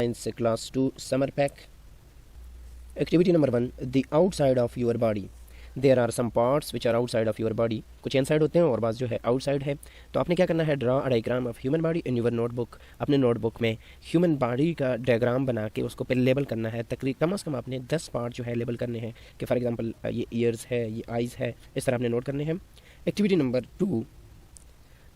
Science Class 2 Summer Pack. Activity number 1, the outside of your body. There are some parts which are outside of your body. कुछ inside होते हैं और बाज़ जो है outside है. तो आपने क्या करना है, draw a diagram of human body in your notebook. अपने नोटबुक में ह्यूमन बॉडी का डायग्राम बना के उसको पे लेबल करना है. तकरीबन कम से कम आपने 10 पार्ट जो है लेबल करने हैं कि फॉर एग्जांपल ये ईयर्स है, ये आइज़ है, इस तरह आपने नोट करने हैं. Activity number 2,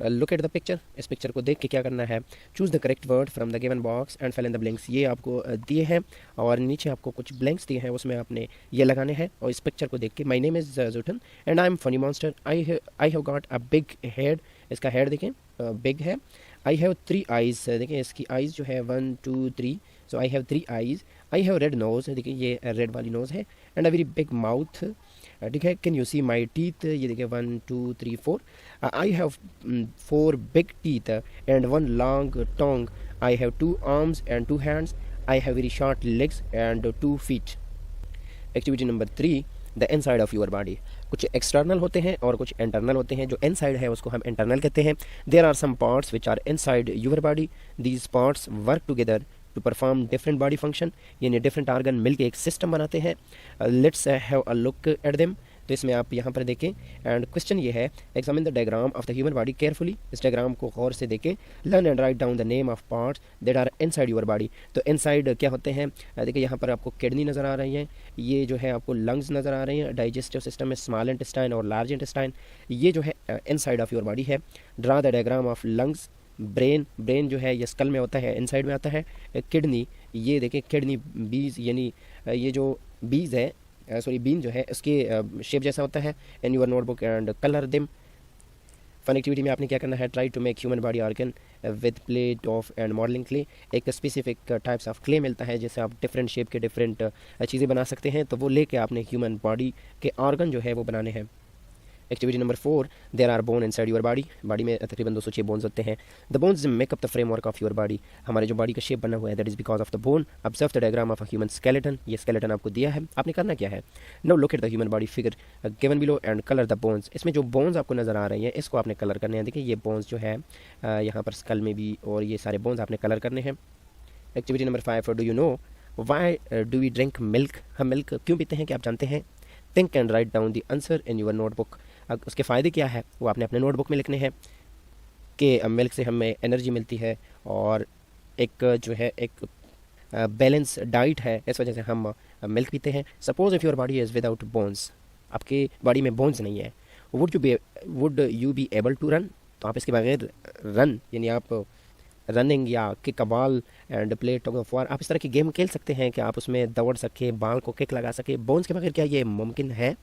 look at the picture. इस पिक्चर को देख के क्या करना है, choose the correct word from the given box and fill in the blanks. ये आपको दिए हैं और नीचे आपको कुछ ब्लैंक्स दिए हैं, उसमें आपने ये लगाने हैं. और इस पिक्चर को देख के, माई नेम इज़ जुटन and I am funny monster. I have got a big head. इसका हेड देखें, बिग है. I have 3 eyes. देखें इसकी आइज़ जो है 1 2 3. So I have 3 eyes. I have red nose. देखिए ये रेड वाली नोज़ है. And a very big mouth. ठीक है. Can you see my teeth. ये देखिए 1 2 3 4. I have 4 big teeth and 1 long tongue. I have 2 arms and 2 hands. I have very short legs and 2 feet. Activity number 3, the inside of your body. कुछ external होते हैं और कुछ internal होते हैं. जो इनसाइड है उसको हम इंटरनल कहते हैं. There are some parts which are inside your body. These parts work together to perform different body function. यानी डिफरेंट आर्गन मिलके एक सिस्टम बनाते हैं. Let's have a look at them. तो इसमें आप यहाँ पर देखें एंड क्वेश्चन ये है, examine the diagram of the human body carefully. इस डायग्राम को गौर से देखें. Learn and write down the name of parts that are inside your body. तो इनसाइड क्या होते हैं, देखिए यहाँ पर आपको किडनी नज़र आ रही है. ये जो है आपको लंग्स नज़र आ रही हैं. डाइजेस्टिव सिस्टम में स्मॉल इंटेस्टाइन और लार्ज इंटेस्टाइन. ये जो है इनसाइड ऑफ योर बॉडी है. Draw the diagram of lungs. Brain जो है ये स्कल में होता है, इनसाइड में आता है. किडनी, ये देखें किडनी बीज, यानी ये जो बीज है सॉरी बीन जो है इसके शेप जैसा होता है. In your notebook and colour them. Fun activity में आपने क्या करना है, try to make human body organ with plate of and modelling clay. एक स्पेसिफिक टाइप्स ऑफ क्ले मिलता है जिससे आप डिफरेंट शेप के डिफरेंट चीज़ें बना सकते हैं. तो वो लेके आपने ह्यूमन बॉडी के ऑर्गन जो है वो बनाने हैं. Activity number 4, there are bone inside your body. Body में तकरीबन 206 बोन्स होते हैं. The bones make up the framework of your body. हमारे जो बॉडी का शेप बना हुआ है that is because of the bone. Observe the diagram of a human skeleton. ये स्केलेटन आपको दिया है, आपने करना क्या है, now look at the human body figure given below and colour the bones. इसमें जो बोन्स आपको नजर आ रही हैं इसको आपने कलर करने हैं. देखिए ये बोन्स जो है यहाँ पर स्कल में भी, और ये सारे बोन्स आपने कलर करने हैं. Activity number 5, do you know why do we drink milk. हम मिल्क क्यों पीते हैं, क्या आप जानते हैं. Think and write down the answer in your notebook. अब उसके फ़ायदे क्या है वो आपने अपने नोटबुक में लिखने हैं कि मिल्क से हमें एनर्जी मिलती है और एक जो है एक बैलेंस डाइट है, इस वजह से हम मिल्क पीते हैं. Suppose if your body is without bones. आपकी बॉडी में बोन्स नहीं है. Would you be able to run. तो आप इसके बगैर रन, यानी आप रनिंग या kick a ball and play tug of war, आप इस तरह की गेम खेल सकते हैं कि आप उसमें दौड़ सके, बॉल को किक लगा सके. बोन्स के बगैर क्या ये मुमकिन है.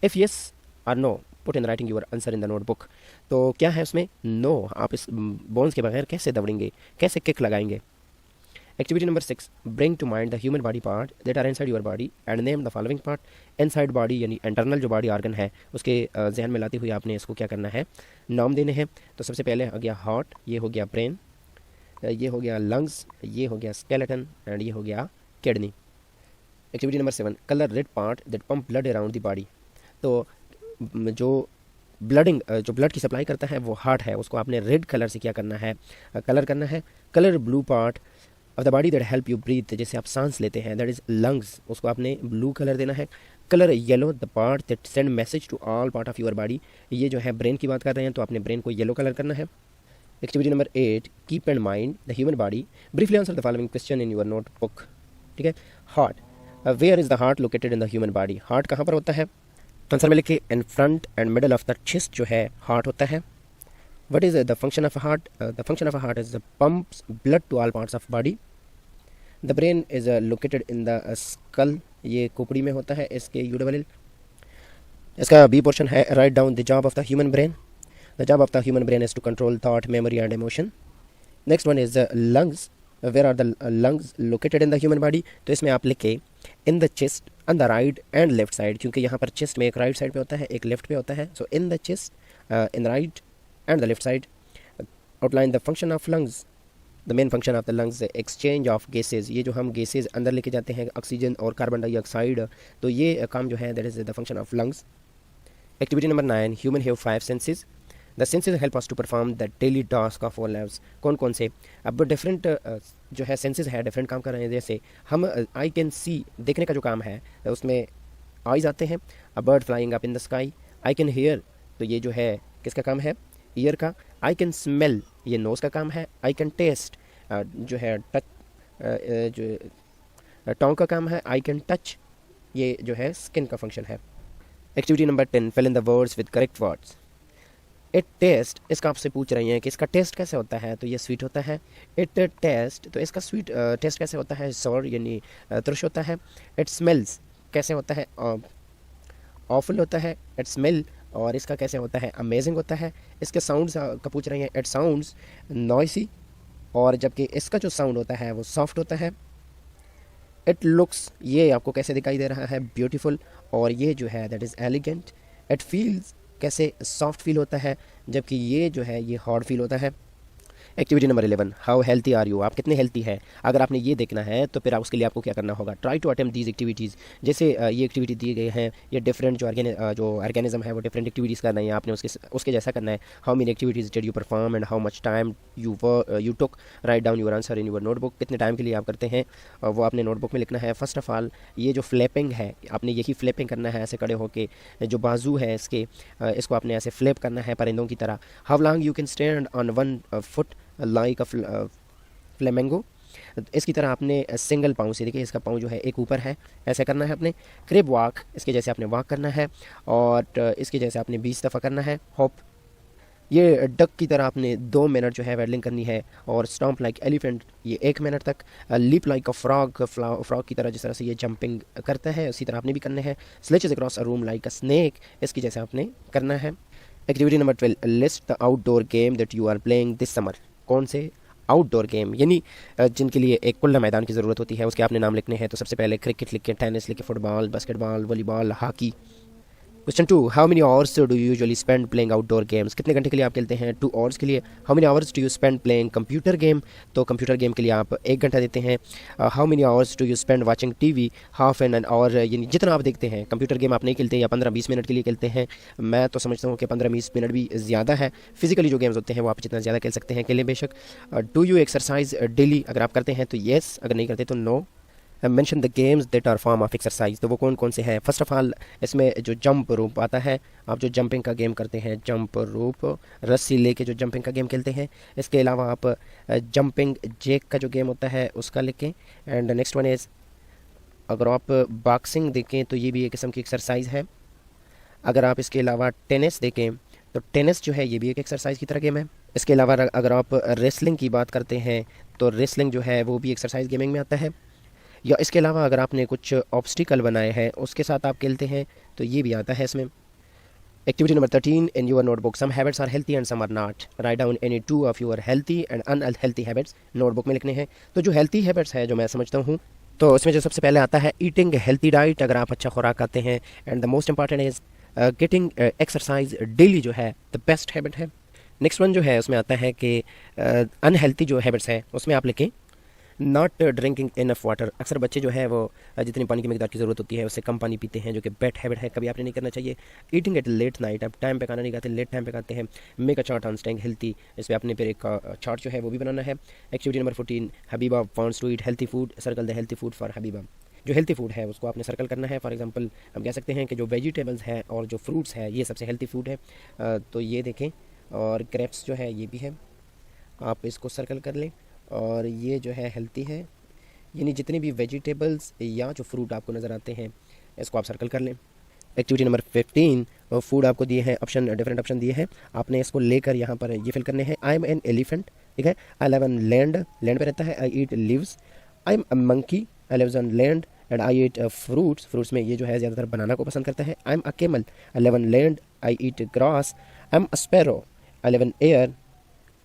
इफ़ येस और no, put in writing your answer in the notebook. तो क्या है उसमें, नो. आप इस बोन्स के बगैर कैसे दौड़ेंगे, कैसे किक लगाएंगे. Activity number 6, bring to mind the human body part that are inside your body and name the following part. Inside body यानी इंटरनल जो बॉडी ऑर्गन है उसके जहन में लाते हुए आपने इसको क्या करना है, नाम देने हैं. तो सबसे पहले हो गया हार्ट, ये हो गया ब्रेन, ये हो गया लंग्स, ये हो गया स्केलेटन एंड ये हो गया kidney. Activity number 7, colour red part that pump blood around the body. तो जो ब्लड की सप्लाई करता है वो हार्ट है, उसको आपने रेड कलर से क्या करना है, कलर करना है. Colour blue part of the body that help you breathe, जैसे आप सांस लेते हैं, दैट इज लंग्स, उसको आपने ब्लू कलर देना है. Colour yellow the part that send message to all part of your body. ये जो है ब्रेन की बात कर रहे हैं तो आपने ब्रेन को येलो कलर करना है. Activity number 8, keep in mind the human body. Briefly answer the following question in your notebook. ठीक है. Heart, where is the heart located in the human body. Heart कहाँ पर होता है. तो आंसर में लिखे in front and middle of the chest जो है हार्ट होता है. What is the function of heart. The function of heart is the pumps blood to all parts of body. The brain is located in the skull, ये खोपड़ी में होता है इसके यूडब्ल्यू. इसका बी पोर्शन है, right down the job of the human brain. The job of the human brain is to control thought, memory and emotion. Next one is lungs. Where are the lungs located in the human body. तो इसमें आप लिखे in the chest on the right and left side, क्योंकि यहाँ पर chest में एक right side पे होता है एक लेफ्ट पे होता है. So in the chest, in right and the left side. Outline the function of lungs. The main function of the lungs exchange of gases. ये जो हम गैसेज अंदर लेके जाते हैं, ऑक्सीजन और कार्बन डाइऑक्साइड, तो ये काम जो है that is the function of lungs. Activity number 9, human have 5 senses. The senses help us to perform the daily task of our lives. कौन कौन से? अब डिफरेंट जो है सेंसेस है डिफरेंट काम कर रहे हैं। जैसे हम आई कैन सी, देखने का जो काम है उसमें आइज आते हैं। A bird flying up in the sky. I can hear, तो ये जो है किसका काम है? ईयर का। आई कैन स्मेल, ये नोज़ का काम है। आई कैन टेस्ट, जो है टच, जो टोंग का काम है। आई कैन टच, ये जो है स्किन का फंक्शन है। Activity number 10, fill in the words with correct words. It taste, इसका आपसे पूछ रही हैं कि इसका टेस्ट कैसे होता है, तो ये स्वीट होता है। इट टेस्ट, तो इसका स्वीट टेस्ट कैसे होता है? सॉर यानी तुरश होता है। इट स्मेल्स कैसे होता है? ऑफुल होता है। इट स्मेल, और इसका कैसे होता है? अमेजिंग होता है। इसके साउंड्स का पूछ रही हैं। इट साउंड्स नॉइसी, और जबकि इसका जो साउंड होता है वो सॉफ्ट होता है। इट लुक्स, ये आपको कैसे दिखाई दे रहा है? ब्यूटीफुल, और ये जो है that is elegant. It feels, कैसे सॉफ्ट फील होता है, जबकि ये जो है ये हार्ड फील होता है। Activity number 11, how healthy are you, आप कितने हेल्थी हैं? अगर आपने ये देखना है तो फिर उसके लिए आपको क्या करना होगा? Try to attempt these activities. जैसे ये एक्टिविटी दी गई हैं, ये डिफरेंट जो ऑर्गेनिज्म है वो डिफरेंट एक्टिविटीज़ करना है, आपने उसके जैसा करना है। How many activities did you perform and how much time you took, write down your answer in your notebook. कितने टाइम के लिए आप करते हैं वो आपने नोटबुक में लिखना है। फर्स्ट ऑफ ऑल, ये जो फ्लैपिंग है आपने यही फ्लैपिंग करना है, ऐसे खड़े होके जो बाजू है इसके, इसको आपने ऐसे फ्लैप करना है परिंदों की तरह। How long you can stand on one foot like a Flamengo, इसकी तरह आपने सिंगल पाँव से, देखिए इसका पाँव जो है एक ऊपर है, ऐसे करना है आपने। क्रिब वॉक, इसके जैसे आपने वॉक करना है, और इसके जैसे आपने 20 दफ़ा करना है। हॉप, ये डक की तरह आपने 2 मिनट जो है वेडलिंग करनी है। और स्टॉम्प लाइक एलिफेंट, ये 1 मिनट तक। Leap like a frog, frog की तरह जिस तरह से ये जंपिंग करता है उसी तरह आपने भी करना है। Slithers across a room like a snake, इसकी जैसे आपने करना है। Activity number 12, list the outdoor game that you are playing this summer. कौन से आउटडोर गेम, यानी जिनके लिए एक खुला मैदान की ज़रूरत होती है, उसके आपने नाम लिखने हैं। तो सबसे पहले क्रिकेट लिखें, टेनिस लिखें, football, basketball, volleyball, hockey. Question 2, how many hours do you usually spend playing outdoor games, कितने घंटे के लिए आप खेलते हैं? 2 आवर्स के लिए। How many hours do you spend playing computer game, तो कंप्यूटर गेम के लिए आप 1 घंटा देते हैं। How many hours do you spend watching TV, half an hour, यानी जितना आप देखते हैं। कंप्यूटर गेम आप नहीं खेलते या 15-20 मिनट के लिए खेलते हैं, मैं तो समझता हूँ कि 15-20 मिनट भी ज़्यादा है। फिजिकली जो गेम्स होते हैं वो आप जितना ज़्यादा खेल सकते हैं खेलें बेशक। डू यू एक्सरसाइज डेली, अगर आप करते हैं तो येस, अगर नहीं करते तो no. Mention the games that are form of exercise, तो वो कौन कौन से हैं? फर्स्ट ऑफ ऑल, इसमें जो जंप रोप आता है, आप जो जंपिंग का गेम करते हैं, जंप रोप, रस्सी लेके जो जंपिंग का गेम खेलते हैं। इसके अलावा आप जंपिंग जैक का जो गेम होता है उसका लिखें। एंड नेक्स्ट वन इज़, अगर आप बॉक्सिंग देखें तो ये भी एक किस्म की एक्सरसाइज है। अगर आप इसके अलावा टेनिस देखें तो टेनिस जो है ये भी एक एक्सरसाइज की तरह गेम है। इसके अलावा अगर आप रेसलिंग की बात करते हैं तो रेसलिंग जो है वो भी एक्सरसाइज गेमिंग में आता है। या इसके अलावा अगर आपने कुछ ऑब्स्टिकल बनाए हैं उसके साथ आप खेलते हैं तो ये भी आता है इसमें। Activity number 13, in your notebook, some habits are healthy and some are not, right down any 2 of your healthy and unhealthy habits. Notebook में लिखने हैं। तो जो हेल्थी हैबिट्स है जो मैं समझता हूँ, तो इसमें जो सबसे पहले आता है ईटिंग हेल्थी डाइट, अगर आप अच्छा खुराक खाते हैं। And the most important is getting exercise daily, जो है द बेस्ट हैबिट है। नेक्स्ट वन जो है उसमें आता है कि अनहेल्थी जो हैबिट्स है उसमें आप लिखें नॉट ड्रिंकिंग इनफ वाटर। अक्सर बच्चे जो है वो जितनी पानी की मिकदार की ज़रूरत होती है उससे कम पानी पीते हैं, जो कि बैड हैबिट है, कभी आपने नहीं करना चाहिए। ईटिंग एट लेट नाइट, आप टाइम पे खाना नहीं खाते, लेट टाइम पे खाते हैं। Make a chart on staying healthy, इस पर आपने फिर एक चार्ट जो है वो भी बनाना है। Activity number 14, Habiba wants to eat healthy food, circle the healthy food for Habiba. जो हेल्थी फूड है उसको आपने सर्कल करना है। फॉर एग्जांपल हम कह सकते हैं कि जो वेजिटेबल्स हैं और जो फ्रूट्स है ये सबसे हेल्थी फूड है। तो ये देखें, और ग्रेप्स जो है ये भी है, आप इसको सर्कल कर लें। और ये जो है हेल्थी है, यानी जितनी भी वेजिटेबल्स या जो फ्रूट आपको नज़र आते हैं इसको आप सर्कल कर लें। एक्टिविटी नंबर 15, फूड आपको दिए हैं, ऑप्शन डिफरेंट ऑप्शन दिए हैं, आपने इसको लेकर यहाँ पर ये फिल करने हैं। आई एम एन एलिफेंट, ठीक है। I live on land, land पे रहता है। I eat leaves. I am a monkey, I lives on land and I eat fruits, fruits में ये जो है ज़्यादातर बनाना को पसंद करता है। आई am a camel, I live on land, I eat grass. I am a sparrow, I live in air,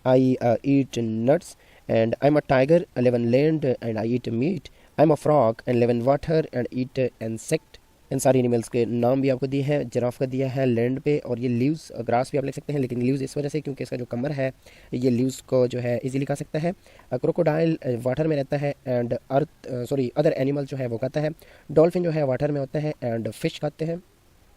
I eat nuts. And I'm a tiger, I live on land and I eat meat. I'm a frog and live in water and eat insect. इन सारी animals के नाम भी आपको दिए हैं। Giraffe का दिया है लैंड पे, और ये लीव्स ग्रास भी आप लिख सकते हैं, लेकिन लीव्स इस वजह से क्योंकि इसका जो कमर है ये लीव्स को जो है इजीली खा सकता है। क्रोकोडाइल वाटर में रहता है एंड अदर एनिमल जो है वो खाता है। डॉल्फिन जो है वाटर में होता है एंड फिश खाते हैं।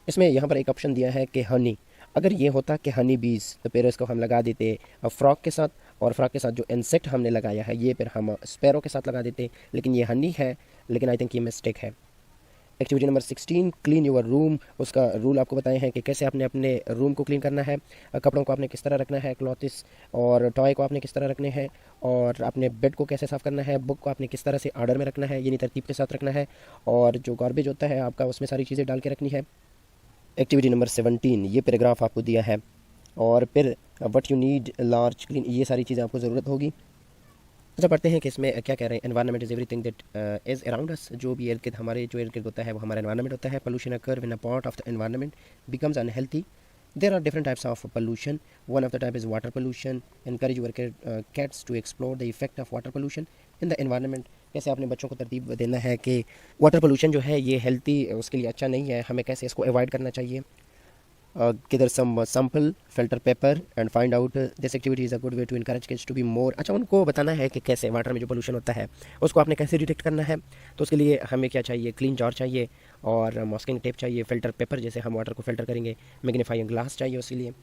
इसमें यहाँ पर एक ऑप्शन दिया है कि हनी, अगर ये होता कि हनी बीज, तो फिर इसको हम लगा देते फ्रॉक के साथ, और फ्रॉक के साथ जो इंसेक्ट हमने लगाया है ये फिर हम स्पैरो के साथ लगा देते, लेकिन ये हनी है, लेकिन आई थिंक ये मिस्टेक है। Activity number 16, clean your room. उसका रूल आपको बताए हैं कि कैसे आपने अपने रूम को क्लीन करना है। कपड़ों को आपने किस तरह रखना है, क्लॉथिस और टॉय को आपने किस तरह रखने हैं, और अपने बेड को कैसे साफ़ करना है, बुक को आपने किस तरह से ऑर्डर में रखना है, यानी तरतीब के साथ रखना है, और जो गार्बेज होता है आपका उसमें सारी चीज़ें डाल के रखनी है। एक्टिविटी नंबर 17, ये पैराग्राफ आपको दिया है, और फिर what you need large clean, ये सारी चीज़ें आपको ज़रूरत होगी। अच्छा, पढ़ते हैं कि इसमें क्या कह रहे हैं। Environment is everything that is around us. जो भी इर्द गिर्द हमारे जो इर्द गिर्द होता है वो हमारा एनवायरनमेंट होता है। Pollution occur when a part of the environment becomes unhealthy. There are different types of pollution. One of the type is water pollution. Encourage your cats to explore the effect of water pollution in the environment. कैसे अपने बच्चों को तरतीब देना है कि water pollution जो है ये हेल्थी उसके लिए अच्छा नहीं है, हमें कैसे इसको अवॉइड करना चाहिए। gather some sample, filter paper and find out this activity is a good way to encourage kids to be more। अच्छा, उनको बताना है कि कैसे वाटर में जो पोल्यूशन होता है उसको आपने कैसे डिटेक्ट करना है। तो उसके लिए हमें क्या चाहिए, क्लीन जार चाहिए, और मास्किंग टेप चाहिए, फिल्टर पेपर जैसे हम वाटर को फिल्टर करेंगे, मैग्नीफाइंग ग्लास चाहिए उसके लिए।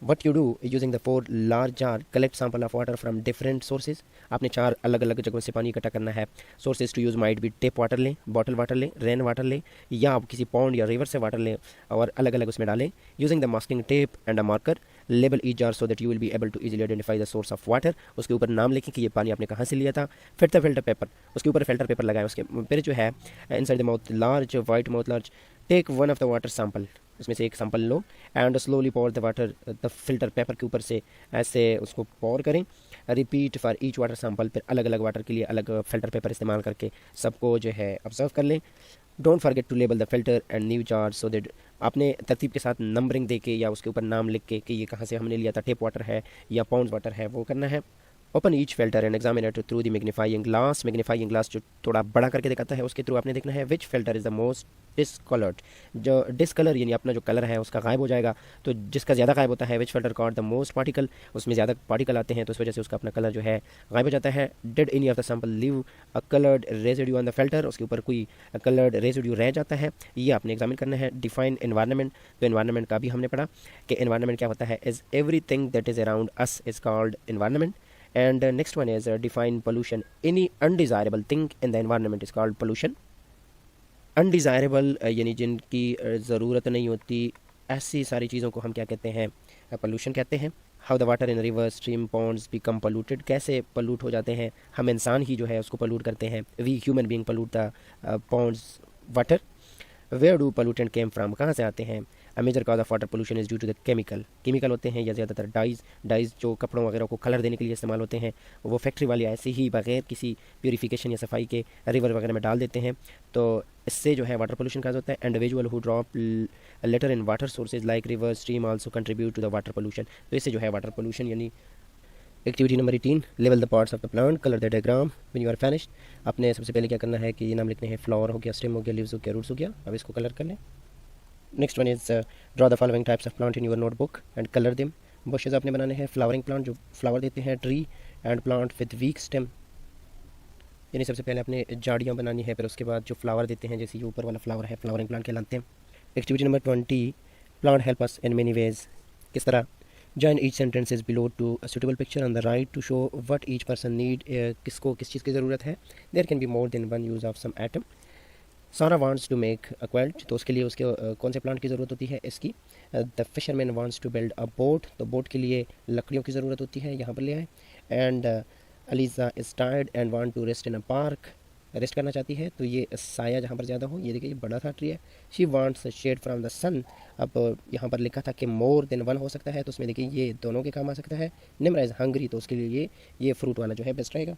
What you do using the 4 large jar, collect sample of water from different sources. आपने 4 अलग अलग जगहों से पानी इकट्ठा करना है। Sources to use might be tape water लें, बॉटल वाटर लें, रेन वाटर लें, या आप किसी पॉन्ड या रिवर से वाटर लें और अलग अलग उसमें डालें। Using the masking tape and a marker, label each jar so that you will be able to easily identify the source of water. उसके ऊपर नाम लिखें कि ये पानी आपने कहाँ से लिया था। फिर द फिल्टर पेपर, उसके ऊपर फिल्टर पेपर लगाएं। उसके फिर जो है inside the mouth large, white mouth large, take one of the water sample, उसमें से एक सैंपल लो, and slowly pour the water the filter paper के ऊपर से ऐसे उसको पॉर करें। Repeat for each water sample, फिर अलग अलग वाटर के लिए अलग फिल्टर पेपर इस्तेमाल करके सबको जो है ऑब्जर्व कर लें। Don't forget to label the filter and new jar so that, आपने तरतीब के साथ नंबरिंग दे के या उसके ऊपर नाम लिख के कि ये कहाँ से हमने लिया था, टेप वाटर है या पाउंड वाटर है, वो करना है। Open each filter and examine it through the magnifying glass. Magnifying glass जो थोड़ा बड़ा करके दिखाता है उसके थ्रू आपने देखना है विच filter is the most discoloured. जो डिसकलर यानी अपना जो कलर है उसका गायब हो जाएगा, तो जिसका ज़्यादा गायब होता है विच filter caught the most particle, उसमें ज़्यादा पार्टिकल आते हैं तो इस वजह से उसका अपना कलर जो है गायब हो जाता है। Did any of the sample leave a coloured residue on the filter, उसके ऊपर कोई कलर्ड रेजिड्यू रह जाता है, ये आपने एग्जामिन करना है। डिफाइन एनवायरनमेंट, तो एनवायरनमेंट का भी हमने पढ़ा कि एनवायरनमेंट क्या होता है, is everything that is around us is called environment. And next one is define pollution. Any undesirable thing in the environment is called pollution. Undesirable यानी जिनकी ज़रूरत नहीं होती, ऐसी सारी चीज़ों को हम क्या कहते हैं, पोल्यूशन कहते हैं। How the water in river stream ponds become polluted, कैसे पोल्यूट हो जाते हैं, हम इंसान ही जो है उसको पोल्यूट करते हैं। We human being pollute the ponds water. Where do pollutant came from, कहाँ से आते हैं। A major cause of water pollution is due to the chemical होते हैं, या ज़्यादातर डाइज जो कपड़ों वगैरह को कलर देने के लिए इस्तेमाल होते हैं, वो फैक्ट्री वाले ऐसे ही बगैर किसी प्योरीफिकेशन या सफाई के रिवर वगैरह में डाल देते हैं, तो इससे जो है वाटर पोल्यूशन का होता है। Individual who drop letter in water sources like river stream also contribute to the water pollution, तो इससे जो है वाटर पोल्यूशन यानी। Activity number 18, level the parts of the plant, colour the diagram when you are finished. आपने सबसे पहले क्या करना है कि ये नाम लिखने हैं, फ्लावर हो गया, स्टेम हो गया, लीव्स हो गया, रूट्स हो गया, अब इसको कलर कर लें। Next one is draw the following types of plant in your notebook and colour them. Bushes आपने बनाने हैं, फ्लावरिंग प्लांट जो फ्लावर देते हैं, tree and plant with weak stem, यानी सबसे पहले आपने झाड़ियाँ बनानी है, फिर उसके बाद जो फ्लावर देते हैं जैसे ये ऊपर वाला फ्लावर है, फ्लावरिंग प्लांट कहलाते हैं। Activity number 20, plant help us in many ways, किस तरह। Join each sentences below to a suitable picture on the right to show what each person need, किसको किस चीज़ की ज़रूरत है। There can be more than one use of some atom. Sara wants to make a quilt, तो उसके लिए उसके कौन से प्लांट की ज़रूरत होती है, इसकी। The fisherman wants to build a boat, तो बोट के लिए लकड़ियों की ज़रूरत होती है, यहाँ पर ले आए। And Aliza is tired and want to rest in a park, rest करना चाहती है, तो ये साया जहाँ पर ज़्यादा हो, ये देखिए ये बड़ा सा ट्री है। She wants shade from the sun, अब यहाँ पर लिखा था कि मोर देन वन हो सकता है, तो उसमें देखिए ये दोनों के काम आ सकता है। निम्रा इज़ हंग्री, तो उसके लिए ये फ्रूट वाला जो है बेस्ट रहेगा।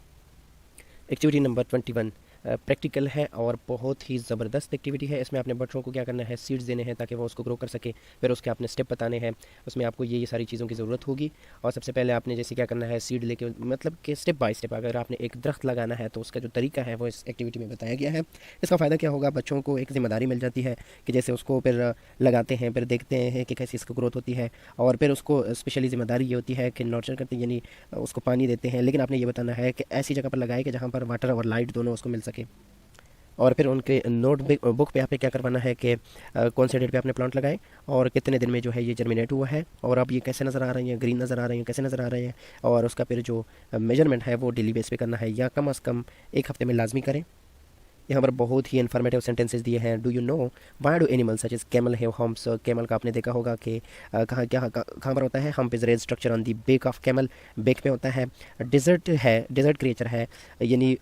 एक्टिविटी नंबर 21 प्रैक्टिकल है और बहुत ही ज़बरदस्त एक्टिविटी है। इसमें अपने बच्चों को क्या करना है, सीड्स देने हैं ताकि वो उसको ग्रो कर सके, फिर उसके आपने स्टेप बताने हैं, उसमें आपको ये सारी चीज़ों की ज़रूरत होगी। और सबसे पहले आपने जैसे क्या करना है, सीड लेके मतलब कि स्टेप बाय स्टेप अगर आपने एक दरख्त लगाना है तो उसका जो तरीका है वो इस एक्टिविटी में बताया गया है। इसका फ़ायदा क्या होगा, बच्चों को एक ज़िम्मेदारी मिल जाती है कि जैसे उसको फिर लगाते हैं, फिर देखते हैं कि कैसे इसको ग्रोथ होती है, और फिर उसको स्पेशली ज़िम्मेदारी ये होती है कि नर्चर करते हैं, यानी उसको पानी देते हैं, लेकिन आपने ये बताना है कि ऐसी जगह पर लगाए कि जहाँ पर वाटर और लाइट दोनों उसको मिल सके। और फिर उनके नोट बुक पे आपने क्या करवाना है कि कौन से डेट पे आपने प्लांट लगाए और कितने दिन में जो है ये जर्मिनेट हुआ है, और अब ये कैसे नज़र आ रही हैं, ग्रीन नज़र आ रही हैं, कैसे नज़र आ रहे हैं, और उसका फिर जो मेजरमेंट है वो डेली बेस पे करना है, या कम अज़ कम एक हफ्ते में लाजमी करें। यहाँ पर बहुत ही इन्फॉर्मेटिव सेंटेंसेस दिए हैं। Do you know why do animal such is camel have humps. Camel का आपने देखा होगा कि कहाँ पर होता है, hump is raise structure on the back of camel, back पे होता है। डिजर्ट है, डिजर्ट क्रिएचर है, यानी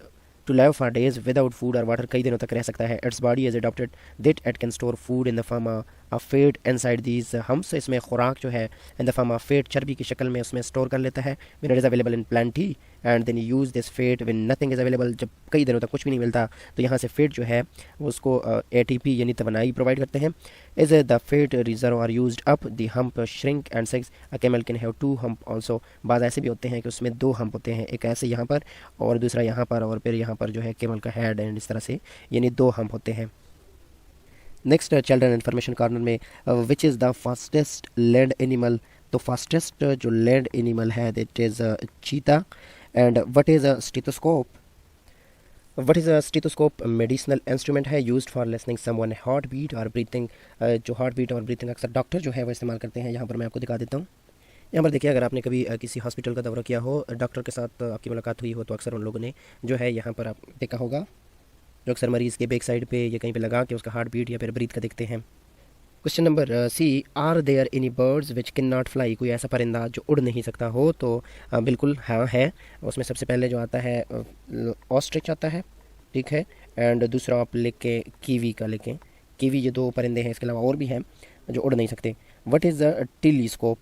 to live for days without food और वाटर, कई दिनों तक रह सकता है। Its body is adopted that it can store food in the form of fat inside these humps. इसमें खुराक जो है in the form of fat, चर्बी की शक्ल में उसमें स्टोर कर लेता है। When it is available in plenty and then use this fat when nothing is available, जब कई दिनों तक कुछ भी नहीं मिलता तो यहाँ से फैट जो है उसको एटीपी यानी तवानाई प्रोवाइड करते हैं। Is the fat reserve are used up the hump shrink and sags, a camel can have two hump also. बाद ऐसे भी होते हैं कि उसमें दो हम्प होते हैं, एक ऐसे यहाँ पर और दूसरा यहाँ पर, और फिर यहाँ पर जो है कैमल का हेड एंड इस तरह से, यानी दो हम्प होते हैं। नेक्स्ट चिल्ड्रन इन्फॉर्मेशन कॉर्नर में which is the fastest land animal. तो फास्टेस्ट जो लैंड एनिमल है that is cheetah. And what is a stethoscope. What is a stethoscope medicinal instrument है used for listening someone heart beat और breathing. जो heart beat और breathing अक्सर doctor जो है वो इस्तेमाल करते हैं। यहाँ पर मैं आपको दिखा देता हूँ। यहाँ पर देखिए, अगर आपने कभी किसी हॉस्पिटल का दौरा किया हो, डॉक्टर के साथ आपकी मुलाकात हुई हो, तो अक्सर उन लोगों ने जो है यहाँ पर आप देखा होगा, जो अक्सर मरीज़ के बैक साइड पे या कहीं पे लगा के उसका हार्ट बीट या फिर ब्रीथ का देखते हैं। Question number C, are there any birds which can not fly. कोई ऐसा परिंदा जो उड़ नहीं सकता हो, तो बिल्कुल हाँ है। उसमें सबसे पहले जो आता है ऑस्ट्रिच आता है, ठीक है। एंड दूसरा आप लेके कीवी का लेके, कीवी, ये दो परिंदे हैं। इसके अलावा और भी हैं जो उड़ नहीं सकते। What is the telescope.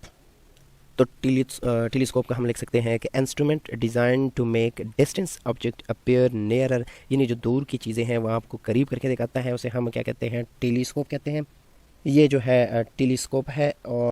तो टेलीस्कोप का हम लिख सकते हैं कि instrument design to make distance object appear nearer, यानी जो दूर की चीज़ें हैं वो आपको करीब करके दिखाता है, उसे हम क्या कहते हैं, टेलीस्कोप कहते हैं। ये जो है टेलीस्कोप है। और